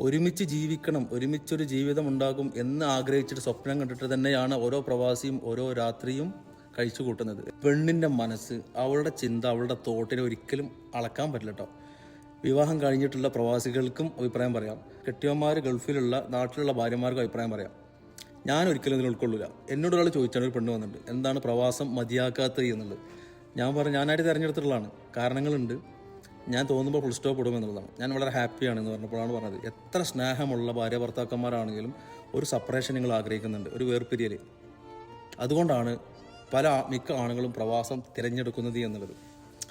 ഒരുമിച്ച് ജീവിക്കണം, ഒരുമിച്ചൊരു ജീവിതം ഉണ്ടാകും എന്ന് ആഗ്രഹിച്ചിട്ട് സ്വപ്നം കണ്ടിട്ട് തന്നെയാണ് ഓരോ പ്രവാസിയും ഓരോ രാത്രിയും കഴിച്ചു കൂട്ടുന്നത്. പെണ്ണിൻ്റെ മനസ്സ്, അവളുടെ ചിന്ത, അവളുടെ തോട്ടിനെ ഒരിക്കലും അളക്കാൻ പറ്റില്ല കേട്ടോ. വിവാഹം കഴിഞ്ഞിട്ടുള്ള പ്രവാസികൾക്കും അഭിപ്രായം പറയാം, കെട്ടിയന്മാർ ഗൾഫിലുള്ള നാട്ടിലുള്ള ഭാര്യമാർക്കും അഭിപ്രായം പറയാം. ഞാൻ ഒരിക്കലും ഇതിൽ ഉൾക്കൊള്ളില്ല. എന്നോട് ഒരാൾ ചോദിച്ചാണ്, ഒരു പെണ്ണ് വന്നിട്ട്, എന്താണ് പ്രവാസം മതിയാക്കാത്തത് എന്നുള്ളത്. ഞാൻ പറഞ്ഞു, ഞാനായിട്ട് തിരഞ്ഞെടുത്തിട്ടുള്ളതാണ്, കാരണങ്ങളുണ്ട്, ഞാൻ തോന്നുമ്പോൾ ഫുൾ സ്റ്റോപ്പ് ഇടുമെന്നുള്ളതാണ്. ഞാൻ വളരെ ഹാപ്പിയാണെന്ന് പറഞ്ഞപ്പോഴാണ് പറഞ്ഞത്, എത്ര സ്നേഹമുള്ള ഭാര്യ ഭർത്താക്കന്മാരാണെങ്കിലും ഒരു സെപ്പറേഷൻ നിങ്ങൾ ആഗ്രഹിക്കുന്നുണ്ട്, ഒരു വേർപിരിയൽ. അതുകൊണ്ടാണ് മിക്ക ആണുങ്ങളും പ്രവാസം തിരഞ്ഞെടുക്കുന്നത് എന്നുള്ളത്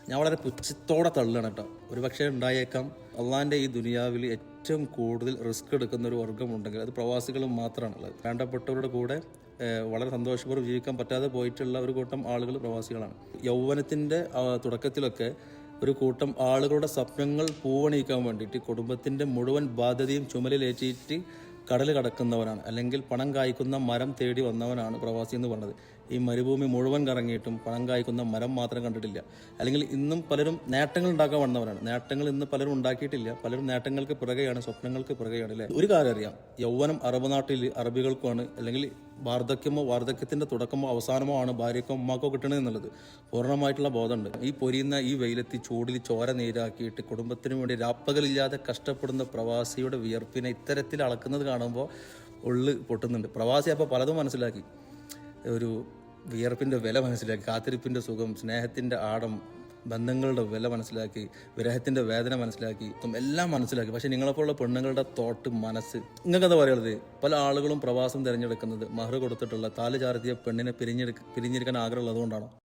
ഞാൻ വളരെ പുച്ഛത്തോടെ തള്ളുകയാണ് കേട്ടോ. ഒരു പക്ഷേ ഉണ്ടായേക്കാം. അള്ളാൻ്റെ ഈ ദുനിയാവിൽ ഏറ്റവും കൂടുതൽ റിസ്ക് എടുക്കുന്ന ഒരു വർഗ്ഗമുണ്ടെങ്കിൽ അത് പ്രവാസികളും മാത്രമാണുള്ളത്. വേണ്ടപ്പെട്ടവരുടെ കൂടെ വളരെ സന്തോഷപൂർവ്വം ജീവിക്കാൻ പറ്റാതെ പോയിട്ടുള്ള ഒരു കൂട്ടം ആളുകൾ പ്രവാസികളാണ്. യൗവനത്തിൻ്റെ തുടക്കത്തിലൊക്കെ ഒരു കൂട്ടം ആളുകളുടെ സ്വപ്നങ്ങൾ പൂവണിയിക്കാൻ വേണ്ടിയിട്ട് കുടുംബത്തിൻ്റെ മുഴുവൻ ബാധ്യതയും ചുമലിലേറ്റിയിട്ട് കടൽ കടക്കുന്നവനാണ്, അല്ലെങ്കിൽ പണം കായ്ക്കുന്ന മരം തേടി വന്നവനാണ് പ്രവാസി എന്ന് പറഞ്ഞത്. ഈ മരുഭൂമി മുഴുവൻ കറങ്ങിയിട്ടും പണം കായ്ക്കുന്ന മരം മാത്രം കണ്ടിട്ടില്ല. അല്ലെങ്കിൽ ഇന്നും പലരും നേട്ടങ്ങൾ ഉണ്ടാക്കാൻ വന്നവരാണ്. നേട്ടങ്ങൾ ഇന്ന് പലരും ഉണ്ടാക്കിയിട്ടില്ല. പലരും നേട്ടങ്ങൾക്ക് പിറകെയാണ്, സ്വപ്നങ്ങൾക്ക് പിറകെയാണ്. അല്ലേ? ഒരു കാര്യം അറിയാം, യൗവനം അറബ് നാട്ടിൽ അറബികൾക്കുമാണ്, അല്ലെങ്കിൽ വാർദ്ധക്യത്തിൻ്റെ തുടക്കമോ അവസാനമോ ആണ് ഭാര്യക്കോ ഉമ്മാക്കോ കിട്ടണത് എന്നുള്ളത് പൂർണ്ണമായിട്ടുള്ള ബോധമുണ്ട്. ഈ പൊരിയുന്ന ഈ വെയിലെത്തി ചൂടിൽ ചോര നീരാക്കിയിട്ട് കുടുംബത്തിന് വേണ്ടി രാപ്പകലില്ലാതെ കഷ്ടപ്പെടുന്ന പ്രവാസിയുടെ വിയർപ്പിനെ ഇത്തരത്തിൽ അളക്കുന്നത് കാണുമ്പോൾ ഉള്ളു പൊട്ടുന്നുണ്ട്. പ്രവാസി അപ്പോൾ പലതും മനസ്സിലാക്കി, ഒരു വിയർപ്പിൻ്റെ വില മനസ്സിലാക്കി, കാത്തിരിപ്പിൻ്റെ സുഖം, സ്നേഹത്തിൻ്റെ ആഴം, ബന്ധങ്ങളുടെ വില മനസ്സിലാക്കി, വിരഹത്തിൻ്റെ വേദന മനസ്സിലാക്കി, എല്ലാം മനസ്സിലാക്കി. പക്ഷേ നിങ്ങളെപ്പോലുള്ള പെണ്ണുങ്ങളുടെ തോട്ട്, മനസ്സ്, നിങ്ങൾക്കത് പറയുന്നത്. പല ആളുകളും പ്രവാസം തിരഞ്ഞെടുക്കുന്നത് മഹർ കൊടുത്തിട്ടുള്ള താല് ചാർത്തിയ പെണ്ണിനെ പിരിഞ്ഞിരിക്കാൻ ആഗ്രഹമുള്ളതുകൊണ്ടാണോ?